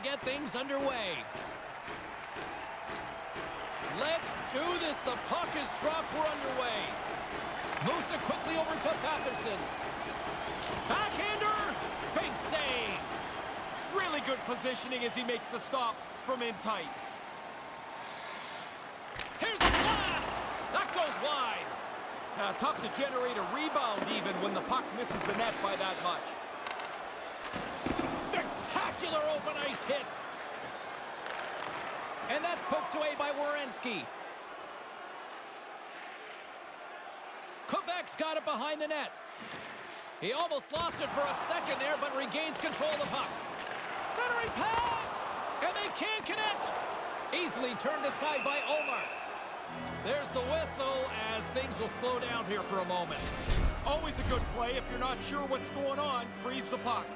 get things underway. Let's do this. The puck is dropped. We're underway. Moves it quickly over to Patterson. Backhander. Big save. Really good positioning as he makes the stop from in tight. Here's a blast. That goes wide. Tough to generate a rebound even when the puck misses the net by that much. Spectacular open ice hit. And that's poked away by Werenski. Quebec's got it behind the net. He almost lost it for a second there, but regains control of the puck. Centering pass! And they can't connect. Easily turned aside by Omar. There's the whistle as things will slow down here for a moment. Always a good play. If you're not sure what's going on, freeze the puck.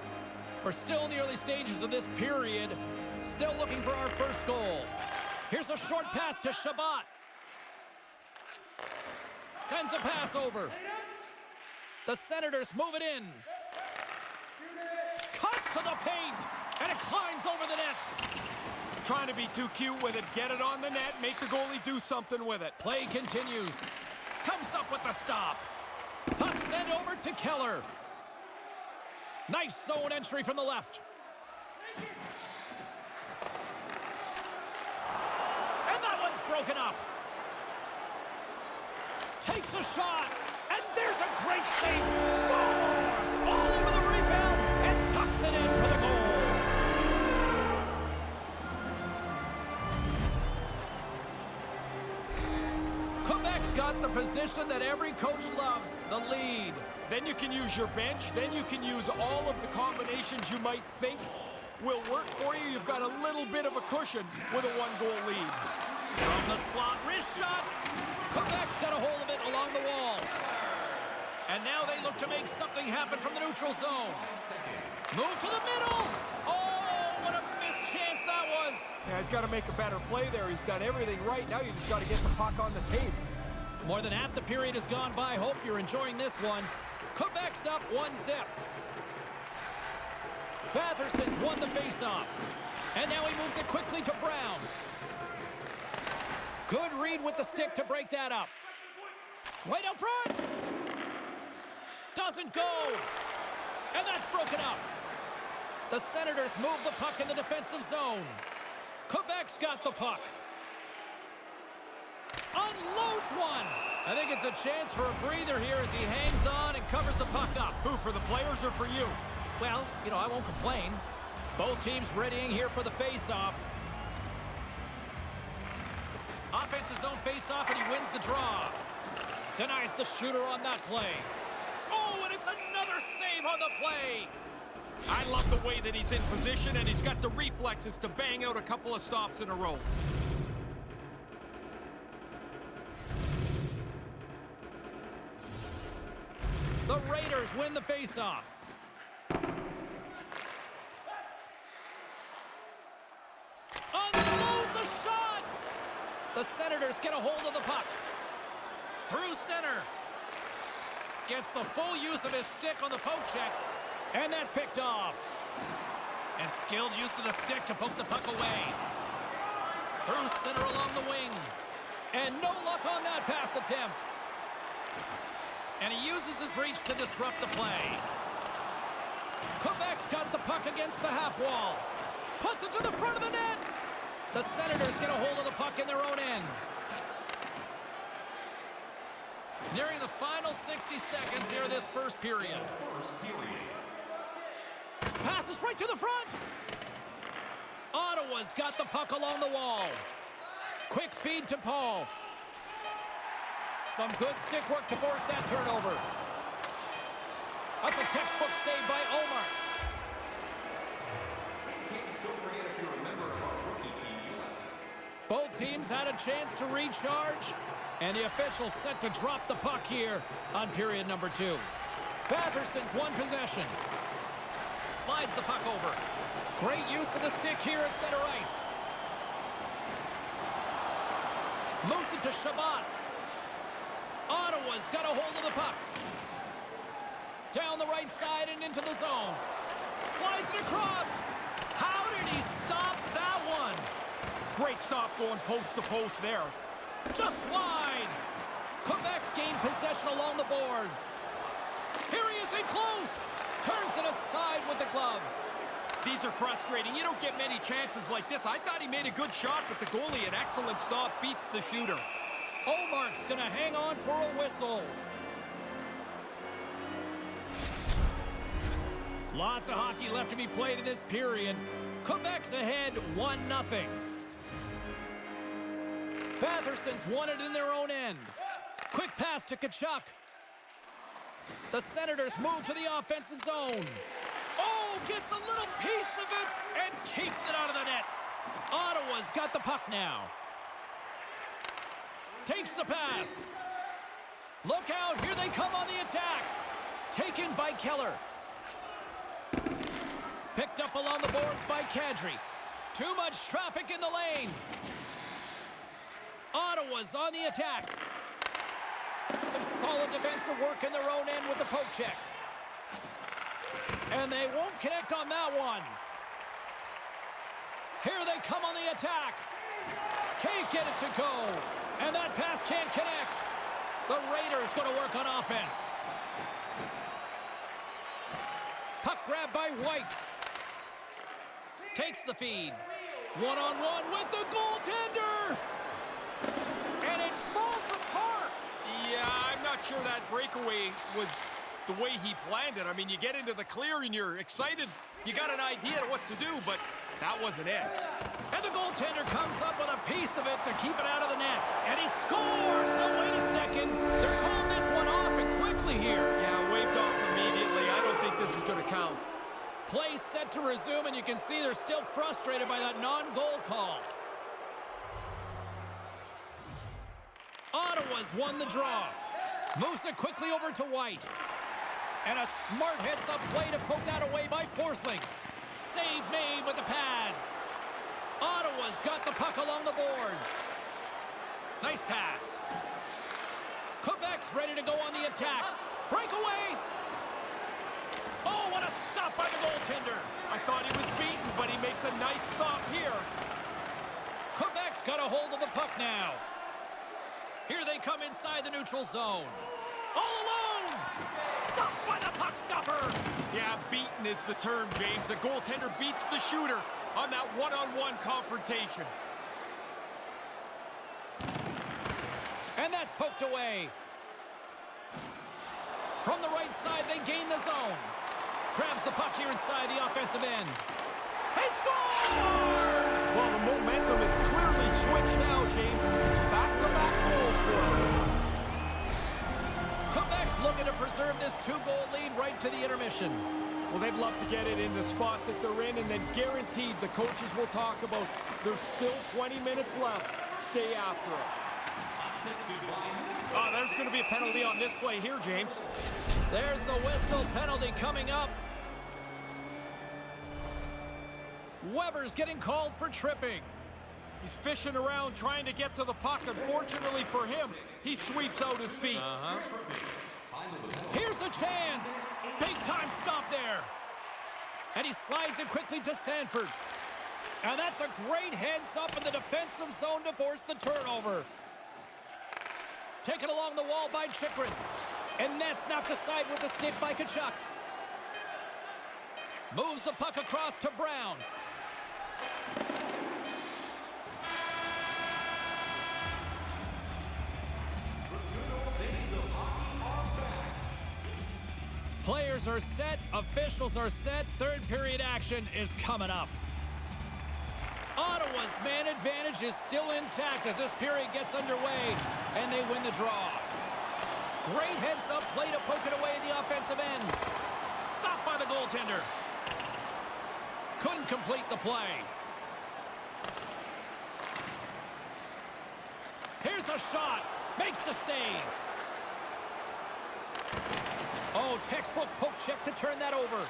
We're still in the early stages of this period. Still looking for our first goal. Here's a short pass to Shabbat. Sends a pass over. The Senators move it in. Cuts to the paint, and it climbs over the net. Trying to be too cute with it. Get it on the net. Make the goalie do something with it. Play continues. Comes up with the stop. Puck sent over to Keller. Nice zone entry from the left. And that one's broken up. Takes a shot. And there's a great save. Scores! All over the rebound. And tucks it in for the goal. Quebec's got the position that every coach loves, the lead. Then you can use your bench. Then you can use all of the combinations you might think will work for you. You've got a little bit of a cushion with a one-goal lead. From the slot, wrist shot. Quebec's got a hold of it along the wall. And now they look to make something happen from the neutral zone. Move to the middle. Oh, what a missed chance that was. Yeah, he's got to make a better play there. He's done everything right. Now you just got to get the puck on the tape. More than half the period has gone by. Hope you're enjoying this one. Quebec's up 1-0. Batherson's won the faceoff. And now he moves it quickly to Brown. Good read with the stick to break that up. Right up front. Doesn't go. And that's broken up. The Senators move the puck in the defensive zone. Quebec's got the puck. Unloads one. I think it's a chance for a breather here as he hangs on and covers the puck up. Who, for the players or for you? Well, I won't complain. Both teams readying here for the face-off. Offensive zone face-off, and he wins the draw. Denies the shooter on that play. Oh, and it's another save on the play. I love the way that he's in position, and he's got the reflexes to bang out a couple of stops in a row. The Raiders win the faceoff. Unloads a shot. The Senators get a hold of the puck. Through center. Gets the full use of his stick on the poke check. And that's picked off. And skilled use of the stick to poke the puck away. Through center along the wing. And no luck on that pass attempt. And he uses his reach to disrupt the play. Quebec's got the puck against the half wall. Puts it to the front of the net. The Senators get a hold of the puck in their own end. Nearing the final 60 seconds here of this first period. Passes right to the front. Ottawa's got the puck along the wall. Quick feed to Paul. Some good stick work to force that turnover. That's a textbook save by Omar. Both teams had a chance to recharge, and the officials set to drop the puck here on period number 2. Batherson's won possession. Slides the puck over. Great use of the stick here at center ice. Moves it to Shabbat. Ottawa's got a hold of the puck. Down the right side and into the zone. Slides it across. How did he stop Great stop going post to post there. Just wide. Quebec's gained possession along the boards. Here he is in close. Turns it aside with the glove. These are frustrating. You don't get many chances like this. I thought he made a good shot, but the goalie, an excellent stop, beats the shooter. Olmark's going to hang on for a whistle. Lots of hockey left to be played in this period. Quebec's ahead 1-0. Batherson's won it in their own end. Quick pass to Tkachuk. The Senators move to the offensive zone. Oh, gets a little piece of it and keeps it out of the net. Ottawa's got the puck now. Takes the pass. Look out, here they come on the attack. Taken by Keller. Picked up along the boards by Kadri. Too much traffic in the lane. Ottawa's on the attack. Some solid defensive work in their own end with the poke check. And they won't connect on that one. Here they come on the attack. Can't get it to go. And that pass can't connect. The Raiders going to work on offense. Puck grab by White. Takes the feed. One-on-one with the goaltender. And it falls apart. Yeah, I'm not sure that breakaway was the way he planned it. I mean, you get into the clear and you're excited. You got an idea of what to do, but that wasn't it. And the goaltender comes up with a piece of it to keep it out of the net. And he scores! Now, wait a second. They're calling this one off and quickly here. Yeah, waved off immediately. I don't think this is going to count. Play set to resume, and you can see they're still frustrated by that non-goal call. Ottawa's won the draw. Moves it quickly over to White. And a smart heads-up play to poke that away by Forsling. Save made with the pad. Ottawa's got the puck along the boards. Nice pass. Quebec's ready to go on the attack. Breakaway. Oh, what a stop by the goaltender. I thought he was beaten, but he makes a nice stop here. Quebec's got a hold of the puck now. Here they come inside the neutral zone. All alone! Stopped by the puck stopper! Yeah, beaten is the term, James. The goaltender beats the shooter on that one-on-one confrontation. And that's poked away. From the right side, they gain the zone. Grabs the puck here inside the offensive end. He scores! Well, the momentum is clearly switched now, James. Back-to-back goals for him. Quebec's looking to preserve this 2-goal lead right to the intermission. Well, they'd love to get it in the spot that they're in, and then guaranteed the coaches will talk about there's still 20 minutes left. Stay after it. Oh, there's going to be a penalty on this play here, James. There's the whistle. Penalty coming up. Weber's getting called for tripping. He's fishing around trying to get to the puck. Unfortunately for him, he sweeps out his feet. Here's a chance. Big time stop there. And he slides it quickly to Sanford. And that's a great heads up in the defensive zone to force the turnover. Taken along the wall by Chychrun. And that's knocked aside with the stick by Tkachuk. Moves the puck across to Brown. Players are set, officials are set, third period action is coming up. Ottawa's man advantage is still intact as this period gets underway, and they win the draw. Great heads-up play to poke it away in the offensive end. Stopped by the goaltender. Couldn't complete the play. Here's a shot. Makes the save. Oh, textbook poke check to turn that over.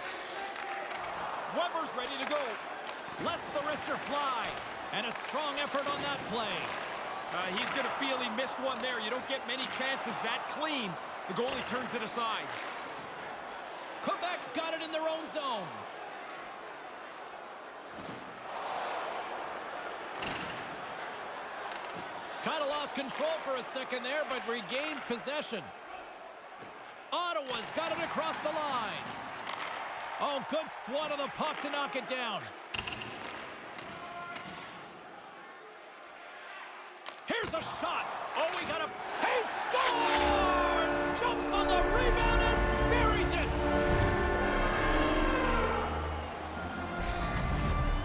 Weber's ready to go. Lets the wrister fly. And a strong effort on that play. He's going to feel he missed one there. You don't get many chances that clean. The goalie turns it aside. Quebec's got it in their own zone. Loses control for a second there, but regains possession. Ottawa's got it across the line. Oh, good swat of the puck to knock it down. Here's a shot. Oh, he got a... He scores! Jumps on the rebound and buries it.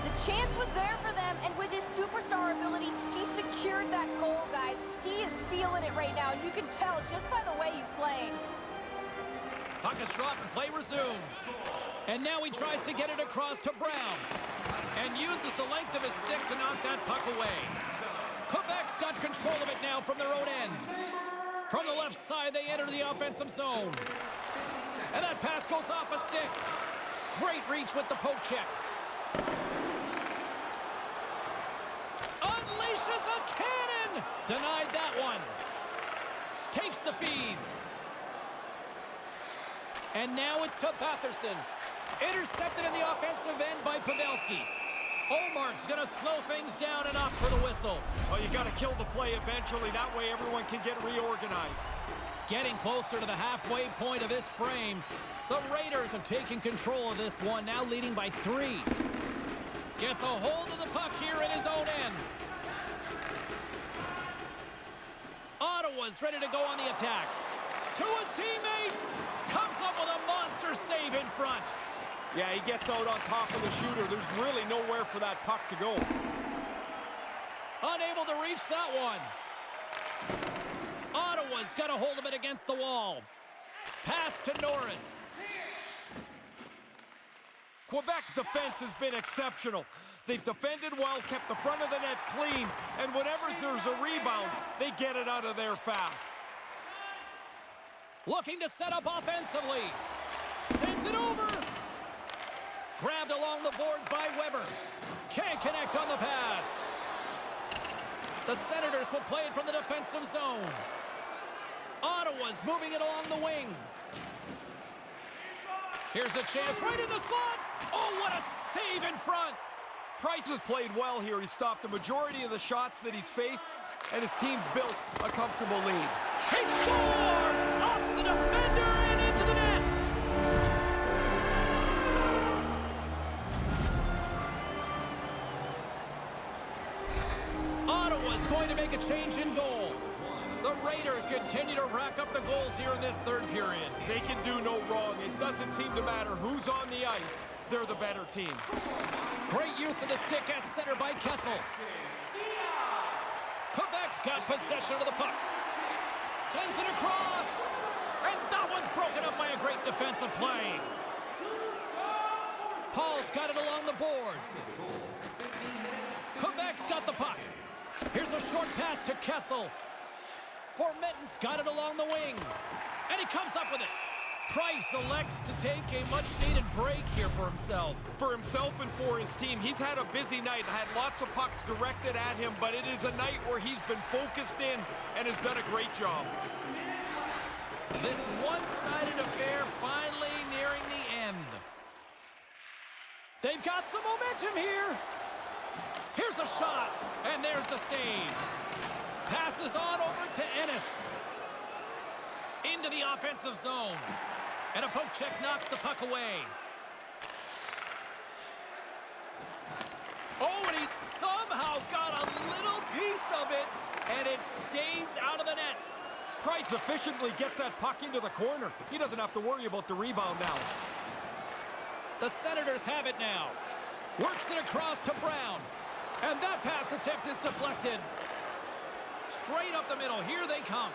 The chance was there for them, and with his superstar ability, he secured that goal, guys. He is feeling it right now, and you can tell just by the way he's playing. Puck is dropped and play resumes. And now he tries to get it across to Brown. And uses the length of his stick to knock that puck away. Quebec's got control of it now from their own end. From the left side, they enter the offensive zone. And that pass goes off a stick. Great reach with the poke check. Unleashes a cannon! Denied that one. Takes the feed. And now it's to Batherson. Intercepted in the offensive end by Pavelski. Olmark's going to slow things down and up for the whistle. Well, you got to kill the play eventually. That way everyone can get reorganized. Getting closer to the halfway point of this frame. The Raiders have taken control of this one, now leading by 3. Gets a hold of the puck here in his own end. Ottawa's ready to go on the attack. To his teammate. Comes up with a monster save in front. Yeah, he gets out on top of the shooter. There's really nowhere for that puck to go. Unable to reach that one. Ottawa's got a hold of it against the wall. Pass to Norris. Quebec's defense has been exceptional. They've defended well, kept the front of the net clean, and whenever there's a rebound, they get it out of there fast. Looking to set up offensively. Sends it over. Grabbed along the boards by Weber. Can't connect on the pass. The Senators will play it from the defensive zone. Ottawa's moving it along the wing. Here's a chance right in the slot. Oh, what a save in front. Price has played well here. He stopped the majority of the shots that he's faced, and his team's built a comfortable lead. He scores! Off the defender and into the net! Ottawa's going to make a change in goal. The Raiders continue to rack up the goals here in this third period. They can do no wrong. It doesn't seem to matter who's on the ice. They're the better team. Great use of the stick at center by Kessel. Quebec's got possession of the puck. Sends it across. And that one's broken up by a great defensive play. Paul's got it along the boards. Quebec's got the puck. Here's a short pass to Kessel. Formenton's got it along the wing. And he comes up with it. Price elects to take a much-needed break here for himself. For himself and for his team, he's had a busy night, had lots of pucks directed at him, but it is a night where he's been focused in and has done a great job. This one-sided affair finally nearing the end. They've got some momentum here. Here's a shot, and there's the save. Passes on over to Ennis. Into the offensive zone. And a poke check knocks the puck away. Oh, and he somehow got a little piece of it, and it stays out of the net. Price efficiently gets that puck into the corner. He doesn't have to worry about the rebound now. The Senators have it now. Works it across to Brown. And that pass attempt is deflected. Straight up the middle. Here they come.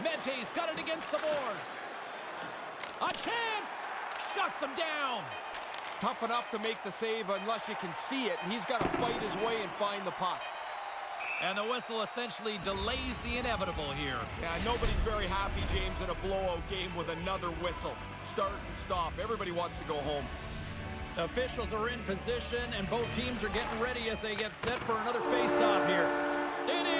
Mente's got it against the boards. A chance! Shuts him down. Tough enough to make the save unless you can see it, and he's got to fight his way and find the puck. And the whistle essentially delays the inevitable here. Yeah, nobody's very happy, James, in a blowout game with another whistle. Start and stop. Everybody wants to go home. Officials are in position, and both teams are getting ready as they get set for another face-off here. It is